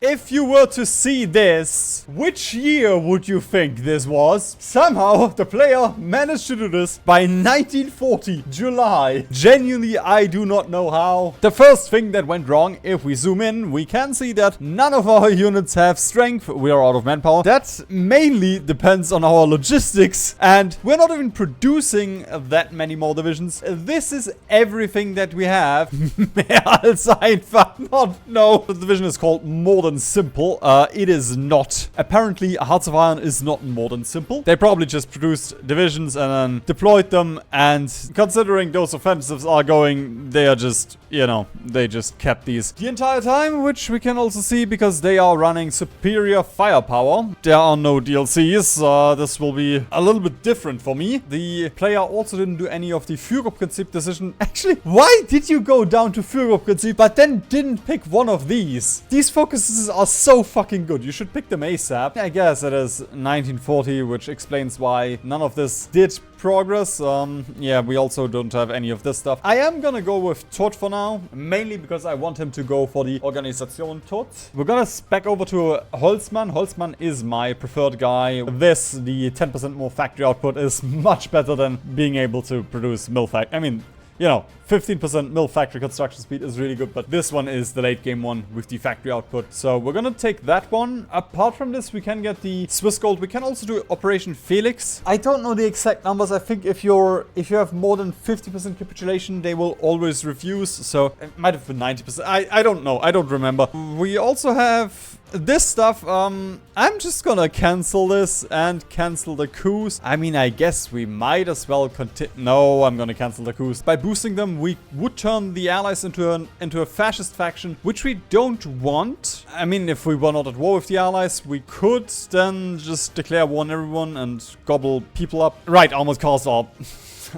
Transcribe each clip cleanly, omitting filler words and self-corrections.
If you were to see this, which year would you think this was? Somehow, the player managed to do this by 1940, July. Genuinely, I do not know how. The first thing that went wrong, if we zoom in, we can see that none of our units have strength. We are out of manpower. That mainly depends on our logistics, and we're not even producing that many more divisions. This is everything that we have. Mehr als einfach not. No, the division is called More Than Simple. It is not. Apparently, Hearts of Iron is not More Than Simple. They probably just produced divisions and then deployed them, and considering those offensives are going, they are just, you know, they just kept these the entire time, which we can also see because they are running superior firepower. There are no DLCs. This will be a little bit different for me. The player also didn't do any of the Führerprinzip decision. Actually, why did you go down to Führerprinzip but then didn't pick one of these? These focuses are so fucking good. You should pick them ASAP. I guess it is 1940, which explains why none of this did progress. Yeah, we also don't have any of this stuff. I am gonna go with Tod for now, mainly because I want him to go for the Organisation Tod. We're gonna spec over to Holzmann. Holzmann is my preferred guy. This, the 10% more factory output, is much better than being able to produce mill factory. I mean, you know, 15% mill factory construction speed is really good, but this one is the late game one with the factory output. So we're gonna take that one. Apart from this, we can get the Swiss gold. We can also do Operation Felix. I don't know the exact numbers. I think if you have more than 50% capitulation, they will always refuse. So it might have been 90%. I don't know. I don't remember. We also have this stuff. I'm just gonna cancel this and cancel the coups. I mean, I guess we might as well continue. No, I'm gonna cancel the coups. By boosting them, we would turn the allies into a fascist faction, which we don't want. I mean, if we were not at war with the allies, we could then just declare war on everyone and gobble people up. Right, armored cars are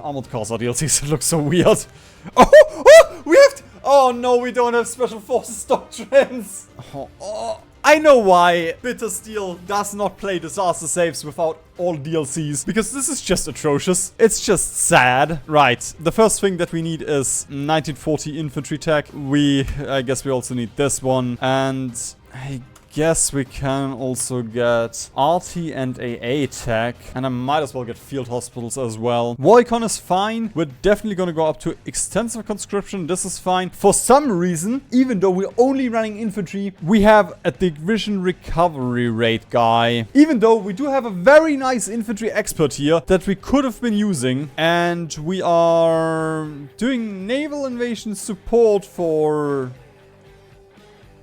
armored cars are DLCs. It looks so weird. Oh, we have to, oh no, we don't have special forces doctrines. I know why Bitter Steel does not play disaster saves without all DLCs, because this is just atrocious. It's just sad. Right, the first thing that we need is 1940 infantry tech. I guess we also need this one, and I guess we can also get RT and AA tech, and I might as well get field hospitals as well. War econ is fine. We're definitely gonna go up to extensive conscription. This is fine. For some reason, even though we're only running infantry, we have a division recovery rate guy. Even though we do have a very nice infantry expert here that we could have been using, and we are doing naval invasion support for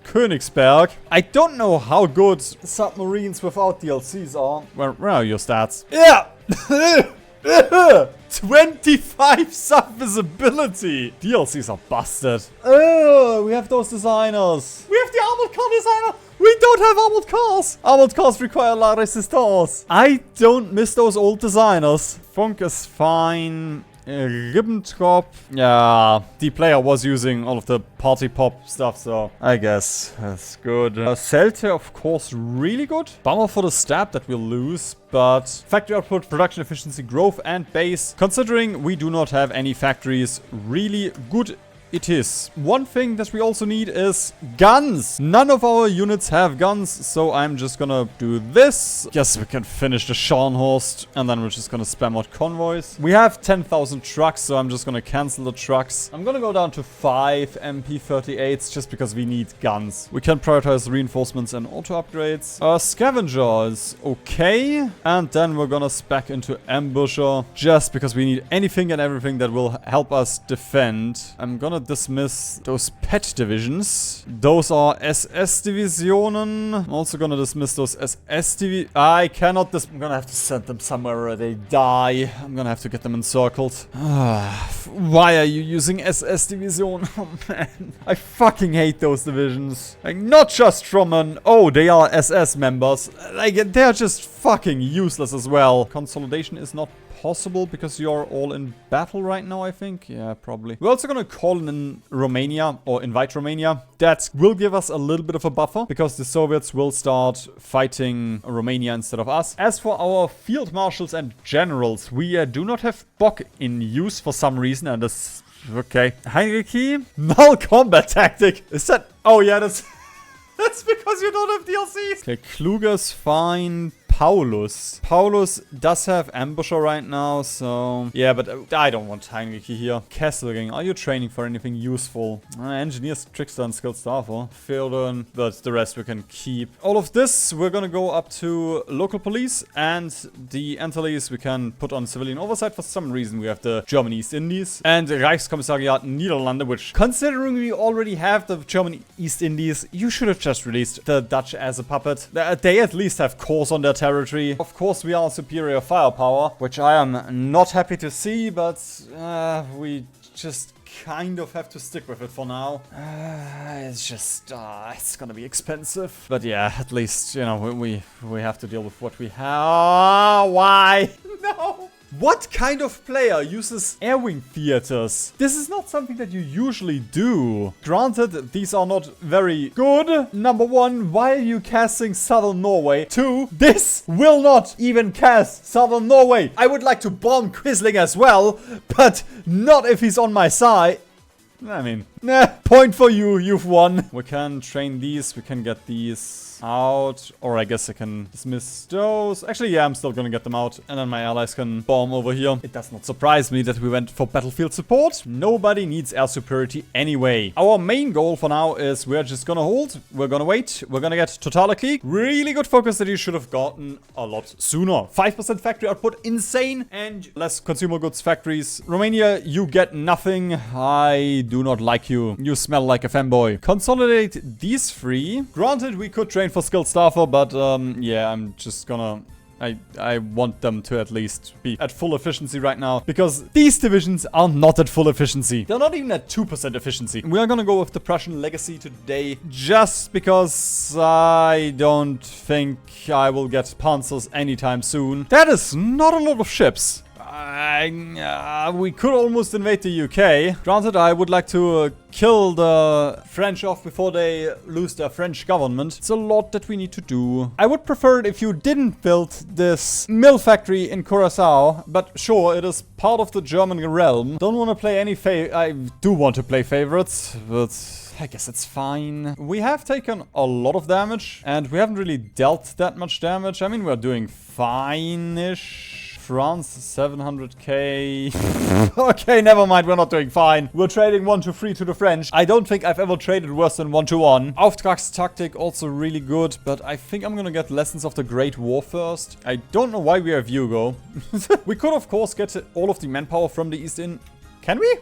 Königsberg. I don't know how good submarines without DLCs are. Where are your stats? Yeah! 25 sub-visibility! DLCs are busted. Oh, we have those designers. We have the armored car designer. We don't have armored cars. Armored cars require la resistance. I don't miss those old designers. Funk is fine. Ribbentrop. Yeah, the player was using all of the party pop stuff, so I guess that's good. Celte, of course, really good. Bummer for the stab that we'll lose, but factory output, production efficiency, growth, and base. Considering we do not have any factories, really good it is. One thing that we also need is guns. None of our units have guns, so I'm just gonna do this. Yes, we can finish the Scharnhorst, and then we're just gonna spam out convoys. We have 10,000 trucks, so I'm just gonna cancel the trucks. I'm gonna go down to 5 MP38s just because we need guns. We can prioritize reinforcements and auto upgrades. Scavenger is okay, and then we're gonna spec into Ambusher just because we need anything and everything that will help us defend. I'm gonna dismiss those pet divisions. Those are SS divisionen. I'm also gonna dismiss those SS I cannot I'm gonna have to send them somewhere where they die. I'm gonna have to get them encircled. Why are you using SS division? Oh man, I fucking hate those divisions. Like, not just from they are SS members. Like, they're just fucking useless as well. Consolidation is not possible because you're all in battle right now, I think. Yeah, probably. We're also gonna call in Romania, or invite Romania. That will give us a little bit of a buffer because the Soviets will start fighting Romania instead of us. As for our field marshals and generals, we do not have Bock in use for some reason, and this... Okay. Hierarchy? Null combat tactic. Is that... Oh, yeah, that's... That's because you don't have DLCs. Okay, Kluger's fine. Paulus does have Ambusher right now, so... Yeah, but I don't want Heinrich here. Kesselring, are you training for anything useful? Engineers, Trickster, and Skilled Staffer. Theodon, but the rest we can keep. All of this, we're gonna go up to local police, and the Antilles we can put on civilian oversight. For some reason, we have the German East Indies. And Reichskommissariat Niederlande, which, considering we already have the German East Indies, you should have just released the Dutch as a puppet. They at least have cores on their territory. Of course, we are superior firepower, which I am not happy to see, but we just kind of have to stick with it for now. It's just, it's gonna be expensive. But yeah, at least, you know, we have to deal with what we have. Why? No! What kind of player uses air wing theaters? This is not something that you usually do. Granted, these are not very good. Number one, why are you casting Southern Norway? Two, this will not even cast Southern Norway. I would like to bomb Quisling as well, but not if he's on my side. I mean, point for you, you've won. We can train these, we can get these out, or I guess I can dismiss those. Actually, yeah, I'm still gonna get them out, and then my allies can bomb over here. It does not surprise me that we went for battlefield support. Nobody needs air superiority anyway. Our main goal for now is we're just gonna hold, we're gonna wait, we're gonna get Krabbelkrieg. Really good focus that you should have gotten a lot sooner. 5% factory output, insane, and less consumer goods factories. Romania, you get nothing. I do not like you. You smell like a femboy. Consolidate these three. Granted, we could train for Skilled Staffer, but yeah, I'm just gonna... I want them to at least be at full efficiency right now, because these divisions are not at full efficiency. They're not even at 2% efficiency. We are gonna go with the Prussian legacy today, just because I don't think I will get Panzers anytime soon. That is not a lot of ships. We could almost invade the UK. Granted, I would like to kill the French off before they lose their French government. It's a lot that we need to do. I would prefer it if you didn't build this mill factory in Curaçao, but sure, it is part of the German realm. Don't want to play any I do want to play favorites, but I guess it's fine. We have taken a lot of damage, and we haven't really dealt that much damage. I mean, we're doing fine-ish. France, 700k. Okay, never mind, we're not doing fine. We're trading 1-3 to the French. I don't think I've ever traded worse than 1-1. Auftragstaktik, also really good, but I think I'm gonna get Lessons of the Great War first. I don't know why we have Hugo. We could, of course, get all of the manpower from the East Indies. Can we?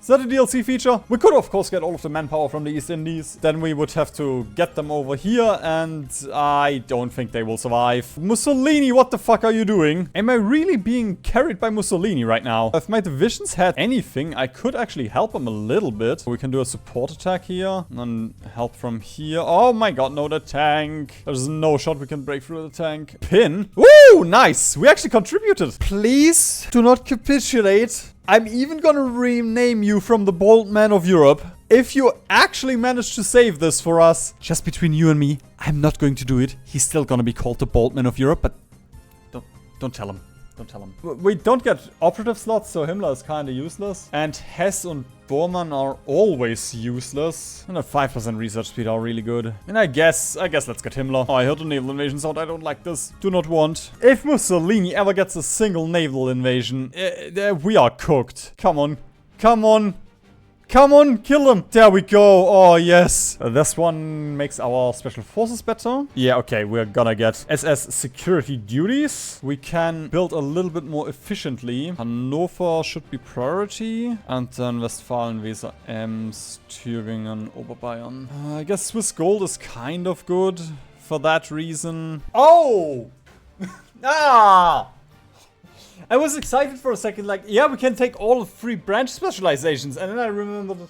Is that a DLC feature? We could, of course, get all of the manpower from the East Indies. Then we would have to get them over here, and I don't think they will survive. Mussolini, what the fuck are you doing? Am I really being carried by Mussolini right now? If my divisions had anything, I could actually help him a little bit. We can do a support attack here, and then help from here. Oh my god, no, the tank. There's no shot we can break through the tank. Pin. Woo, nice. We actually contributed. Please do not capitulate. I'm even gonna rename you from the Bold Man of Europe. If you actually manage to save this for us, just between you and me, I'm not going to do it. He's still gonna be called the Bold Man of Europe, but don't tell him. Don't tell him. We don't get operative slots, so Himmler is kinda useless. And Hess and Bormann are always useless. And a 5% research speed are really good. And I guess let's get Himmler. Oh, I heard a naval invasion sound. I don't like this. Do not want. If Mussolini ever gets a single naval invasion, we are cooked. Come on. Come on. Come on, kill him. There we go. Oh, yes. This one makes our special forces better. Yeah, okay. We're gonna get SS security duties. We can build a little bit more efficiently. Hannover should be priority. And then Westfalen, Weser, Ems, Thüringen, Oberbayern. I guess Swiss gold is kind of good for that reason. Oh! Ah! I was excited for a second, like, yeah, we can take all 3 branch specializations, and then I remembered that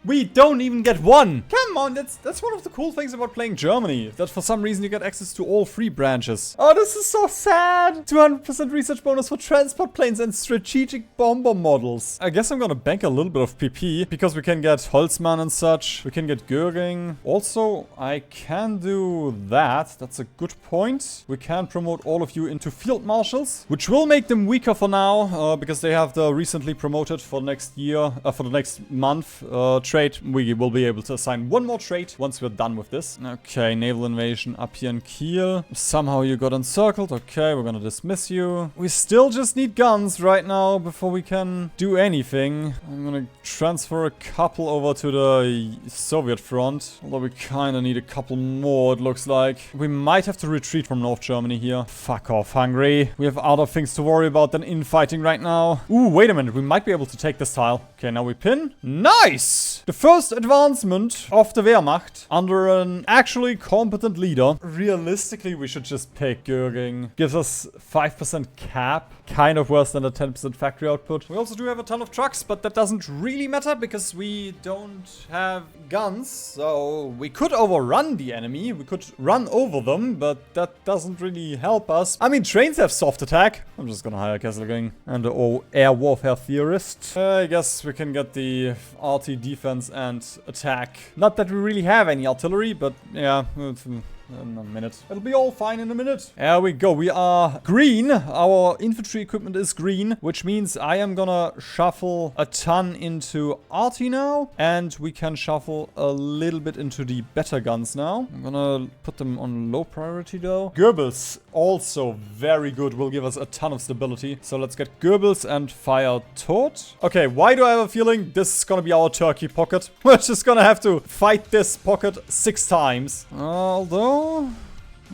we don't even get one. Come on, that's one of the cool things about playing Germany, that for some reason you get access to all 3 branches. Oh, this is so sad. 200% research bonus for transport planes and strategic bomber models. I guess I'm gonna bank a little bit of PP, because we can get Holzmann and such. We can get Göring. Also, I can do that. That's a good point. We can promote all of you into field marshals, which will make them weaker for now, because they have the recently promoted for next year, for the next month, trait. We will be able to assign one more trait once we're done with this. Okay, naval invasion up here in Kiel. Somehow you got encircled. Okay, we're gonna dismiss you. We still just need guns right now before we can do anything. I'm gonna transfer a couple over to the Soviet front. Although we kind of need a couple more, it looks like. We might have to retreat from North Germany here. Fuck off, Hungary. We have other things to worry about than infighting right now. Ooh, wait a minute. We might be able to take this tile. Okay, now we pin. Nice! The first advancement of the Wehrmacht under an actually competent leader. Realistically, we should just pick Göring. Gives us 5% cap. Kind of worse than a 10% factory output. We also do have a ton of trucks, but that doesn't really matter because we don't have guns. So we could overrun the enemy. We could run over them, but that doesn't really help us. I mean, trains have soft attack. I'm just gonna hire Kesselring and the air warfare theorist. I guess we can get the RT defense and attack. Not that we really have any artillery, but yeah, in a minute. It'll be all fine in a minute. There we go. We are green. Our infantry equipment is green, which means I am gonna shuffle a ton into RT now, and we can shuffle a little bit into the better guns now. I'm gonna put them on low priority though. Goebbels, also very good, will give us a ton of stability. So let's get Goebbels and fire Tod. Okay, why do I have a feeling this is gonna be our Turkey pocket? We're just gonna have to fight this pocket 6 times. Although,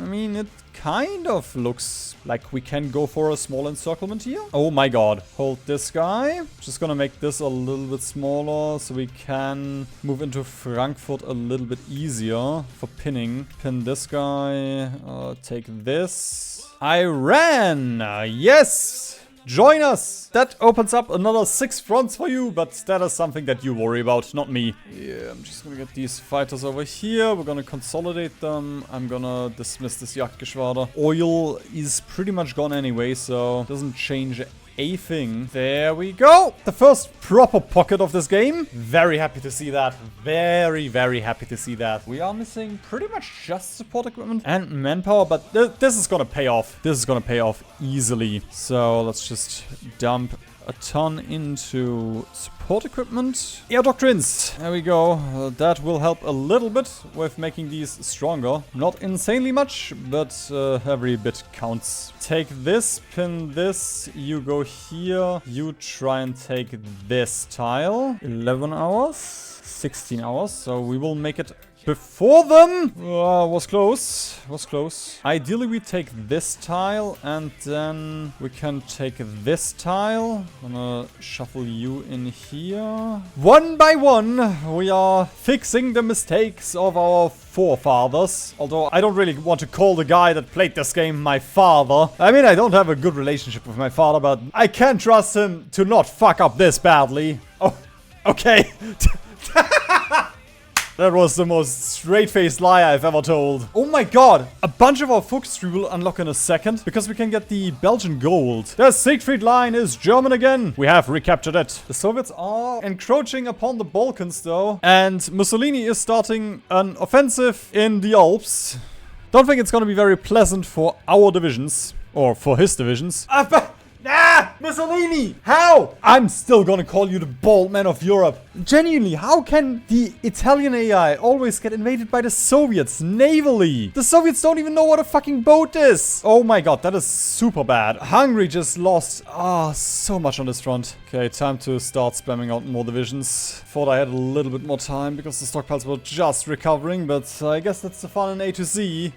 I mean, it kind of looks like we can go for a small encirclement here. Oh my god. Hold this guy. Just gonna make this a little bit smaller so we can move into Frankfurt a little bit easier for pinning. Pin this guy. Take this. Iran! Yes! Join us! That opens up another 6 fronts for you, but that is something that you worry about, not me. Yeah, I'm just gonna get these fighters over here. We're gonna consolidate them. I'm gonna dismiss this Jagdgeschwader. Oil is pretty much gone anyway, so it doesn't change a thing. There we go. The first proper pocket of this game. Very happy to see that. Very, very happy to see that. We are missing pretty much just support equipment and manpower, but this is gonna pay off. This is gonna pay off easily. So let's just dump a ton into support equipment. Air doctrines. There we go. That will help a little bit with making these stronger. Not insanely much, but every bit counts. Take this, pin this. You go here. You try and take this tile. 11 hours. 16 hours. So we will make it before them. Was close. Was close. Ideally, we take this tile and then we can take this tile. I'm gonna shuffle you in here. One by one, we are fixing the mistakes of our forefathers. Although I don't really want to call the guy that played this game my father. I mean, I don't have a good relationship with my father, but I can trust him to not fuck up this badly. Oh, okay. That was the most straight-faced lie I've ever told. Oh my god! A bunch of our Volkskrieger will unlock in a second because we can get the Belgian gold. The Siegfried Line is German again. We have recaptured it. The Soviets are encroaching upon the Balkans though. And Mussolini is starting an offensive in the Alps. Don't think it's gonna be very pleasant for our divisions. Or for his divisions. Mussolini! How? I'm still gonna call you the bald man of Europe. Genuinely, how can the Italian AI always get invaded by the Soviets navally? The Soviets don't even know what a fucking boat is. Oh my god, that is super bad. Hungary just lost so much on this front. Okay, time to start spamming out more divisions. Thought I had a little bit more time because the stockpiles were just recovering, but I guess that's the fun in A to Z.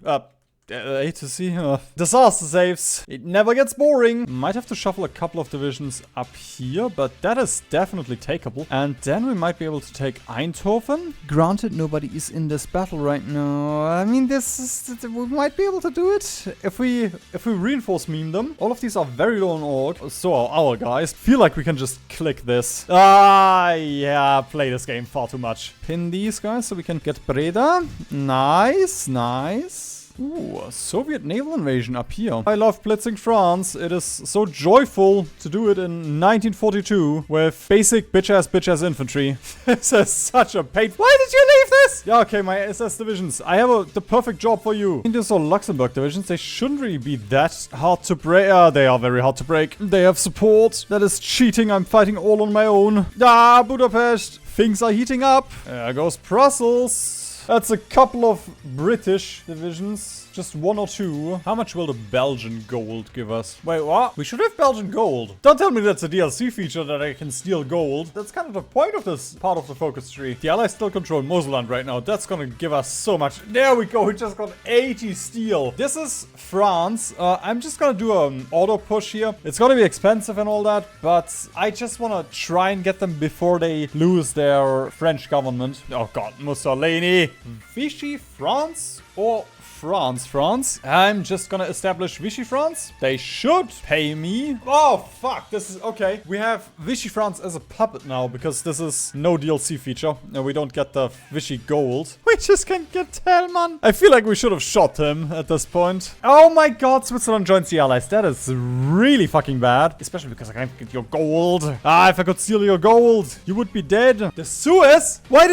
A to C, disaster saves. It never gets boring. Might have to shuffle a couple of divisions up here, but that is definitely takeable. And then we might be able to take Eindhoven. Granted, nobody is in this battle right now. I mean, we might be able to do it if we reinforce meme them. All of these are very low on org. So are our guys. Feel like we can just click this. Yeah, play this game far too much. Pin these guys so we can get Breda. Nice, nice. Ooh, a Soviet naval invasion up here. I love blitzing France. It is so joyful to do it in 1942 with basic bitch-ass infantry. This is such a pain. Why did you leave this? Yeah, okay, my SS divisions. I have the perfect job for you. Indians or Luxembourg divisions, they shouldn't really be that hard to break. They are very hard to break. They have support. That is cheating. I'm fighting all on my own. Budapest. things are heating up. There goes Brussels. That's a couple of British divisions. Just one or two. How much will the Belgian gold give us? Wait, what? We should have Belgian gold. Don't tell me that's a DLC feature that I can steal gold. That's kind of the point of this part of the focus tree. The Allies still control Moselland right now. That's gonna give us so much. There we go. We just got 80 steel. This is France. I'm just gonna do an auto push here. It's gonna be expensive and all that, but I just wanna try and get them before they lose their French government. Oh god, Mussolini. Vichy France or France. I'm just gonna establish Vichy France. They should pay me. Oh, fuck. This is okay. We have Vichy France as a puppet now because this is no DLC feature. And we don't get the Vichy gold. We just can't get Telman. I feel like we should have shot him at this point. Oh my god, Switzerland joins the Allies. That is really fucking bad. Especially because I can't get your gold. Ah, if I could steal your gold, you would be dead. The Suez? Why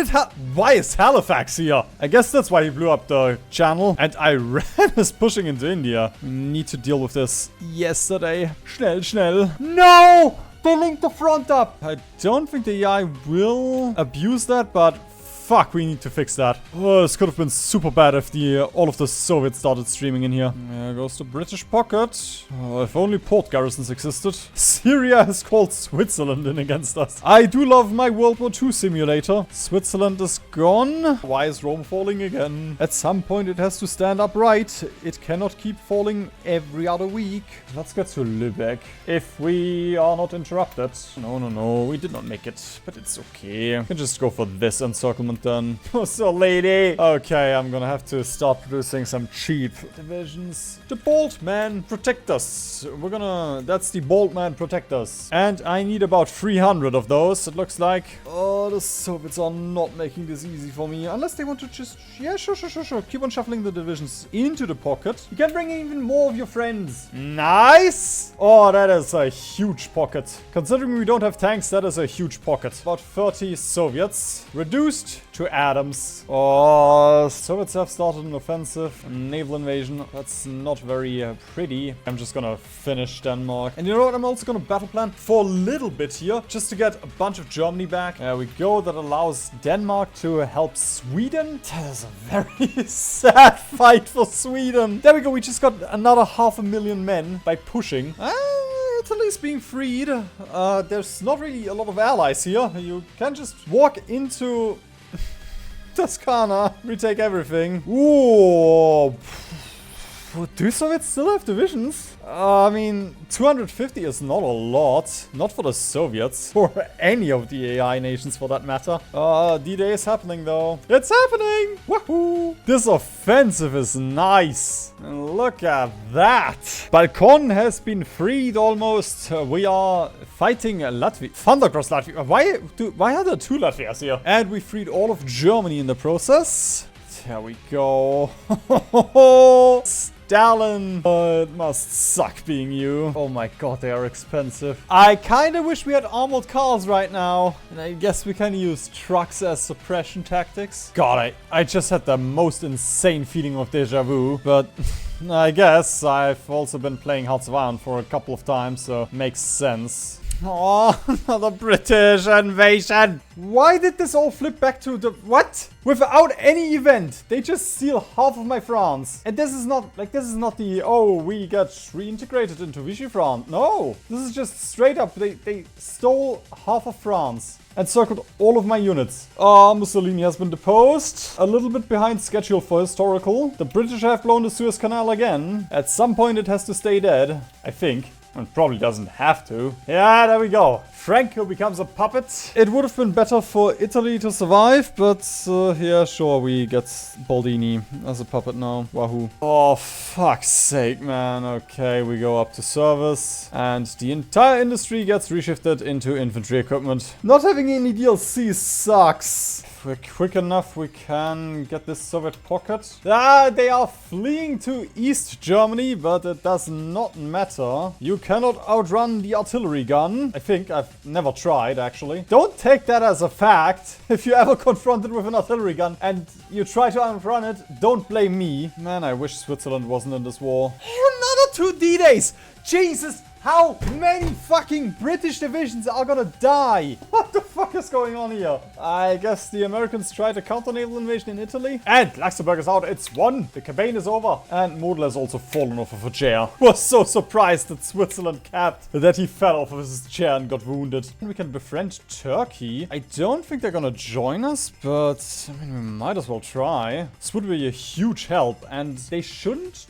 is Halifax here? I guess that's why he blew up the channel. And Iran is pushing into India. We need to deal with this yesterday. Schnell. No! They linked the front up. I don't think the AI will abuse that, but fuck, we need to fix that. Oh, this could have been super bad if all of the Soviets started streaming in here. There goes the British pocket. Oh, if only port garrisons existed. Syria has called Switzerland in against us. I do love my World War II simulator. Switzerland is gone. Why is Rome falling again? At some point it has to stand upright. It cannot keep falling every other week. Let's get to Lübeck. If we are not interrupted. No, we did not make it. But it's okay. We can just go for this encirclement then. Mussolini. Okay, I'm gonna have to start producing some cheap divisions. The Bold Man Protect Us. That's the Bold Man Protect Us. And I need about 300 of those, it looks like. Oh, the Soviets are not making this easy for me. Unless they want to just, yeah, sure. Keep on shuffling the divisions into the pocket. You can bring in even more of your friends. Nice. Oh, that is a huge pocket. Considering we don't have tanks, that is a huge pocket. About 30 Soviets. Reduced to atoms. Oh, Soviets have started an offensive, a naval invasion. That's not very pretty. I'm just gonna finish Denmark. And you know what? I'm also gonna battle plan for a little bit here, just to get a bunch of Germany back. There we go. That allows Denmark to help Sweden. That is a very sad fight for Sweden. There we go. We just got another 500,000 men by pushing. Italy's being freed. There's not really a lot of allies here. You can just walk into Toscana, retake everything. Ooh. Do Soviets still have divisions? I mean, 250 is not a lot. Not for the Soviets. Or any of the AI nations for that matter. D-Day is happening though. It's happening! Woohoo! This offensive is nice. And look at that. Balkan has been freed almost. We are fighting Latvia. Thundercross Latvia. Why are there two Latvias here? And we freed all of Germany in the process. There we go. Stalin. It must suck being you. Oh my god, they are expensive. I kind of wish we had armored cars right now. And I guess we can use trucks as suppression tactics. God, I just had the most insane feeling of deja vu. But I guess I've also been playing Hearts of Iron for a couple of times, so makes sense. Oh, another British invasion. Why did this all flip back to the... What? Without any event. They just steal half of my France. And this is not the... Oh, we got reintegrated into Vichy France. No. This is just straight up. They stole half of France. And circled all of my units. Mussolini has been deposed. A little bit behind schedule for historical. The British have blown the Suez Canal again. At some point it has to stay dead. I think. It probably doesn't have to. Yeah, there we go. Franco becomes a puppet. It would have been better for Italy to survive, but yeah, sure, we get Baldini as a puppet now. Wahoo. Oh, fuck's sake, man. Okay, we go up to service, and the entire industry gets reshifted into infantry equipment. Not having any DLC sucks. If we're quick enough, we can get this Soviet pocket. They are fleeing to East Germany, but it does not matter. You cannot outrun the artillery gun. I think I've never tried, actually. Don't take that as a fact. If you're ever confronted with an artillery gun and you try to outrun it, don't blame me. Man, I wish Switzerland wasn't in this war. Another 2 D-Days! Jesus, how many fucking British divisions are gonna die? What the fuck? fuck is going on here? I guess the Americans tried a counter-naval invasion in Italy. And Luxembourg is out. It's won. The campaign is over. And Model has also fallen off of a chair. Was so surprised that Switzerland capped that he fell off of his chair and got wounded. We can befriend Turkey. I don't think they're gonna join us, but I mean, we might as well try. This would be a huge help, and they shouldn't...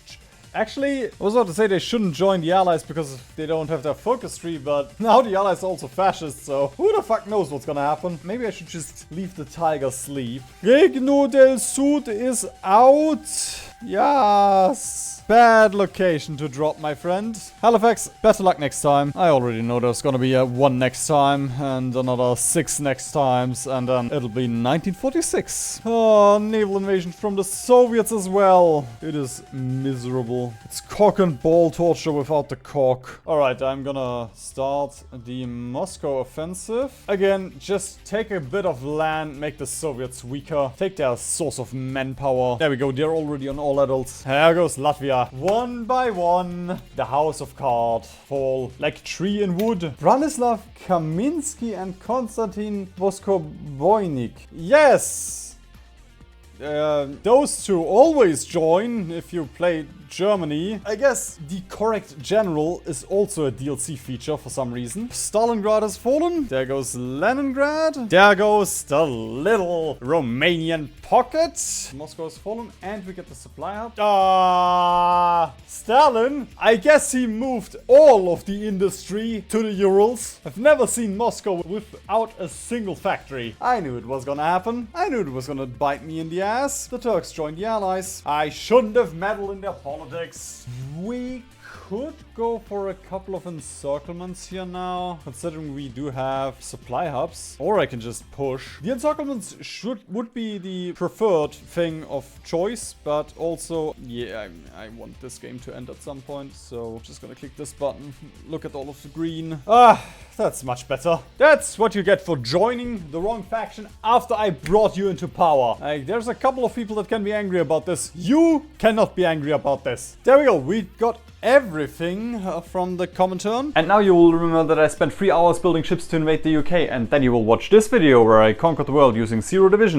Actually, I was about to say they shouldn't join the Allies because they don't have their focus tree, but now the Allies are also fascist, so who the fuck knows what's gonna happen? Maybe I should just leave the tiger sleep. Regno del Sud is out. Yes. Bad location to drop, my friend. Halifax, better luck next time. I already know there's gonna be a 1 next time and another 6 next times, and then it'll be 1946. Oh, naval invasion from the Soviets as well. It is miserable. It's cock and ball torture without the cock. Alright, I'm gonna start the Moscow offensive. Again, just take a bit of land, make the Soviets weaker. Take their source of manpower. There we go, they're already on all adults. There goes Latvia. One by one, the House of Card fall like tree in wood. Branislav Kaminsky and Konstantin Voskoboynik. Yes! Those two always join if you play Germany. I guess the correct general is also a DLC feature for some reason. Stalingrad has fallen. There goes Leningrad. There goes the little Romanian pocket. Moscow has fallen and we get the supply hub. Stalin. I guess he moved all of the industry to the Urals. I've never seen Moscow without a single factory. I knew it was gonna happen. I knew it was gonna bite me in the ass. The Turks joined the Allies. I shouldn't have meddled in their politics. We could go for a couple of encirclements here now, considering we do have supply hubs. Or I can just push. The encirclements would be the preferred thing of choice, but also, yeah, I want this game to end at some point, so just gonna click this button. Look at all of the green. That's much better. That's what you get for joining the wrong faction after I brought you into power. There's a couple of people that can be angry about this. You cannot be angry about this. There we go. We got everything from the Comintern. And now you will remember that I spent 3 hours building ships to invade the UK, and then you will watch this video where I conquered the world using 0 division.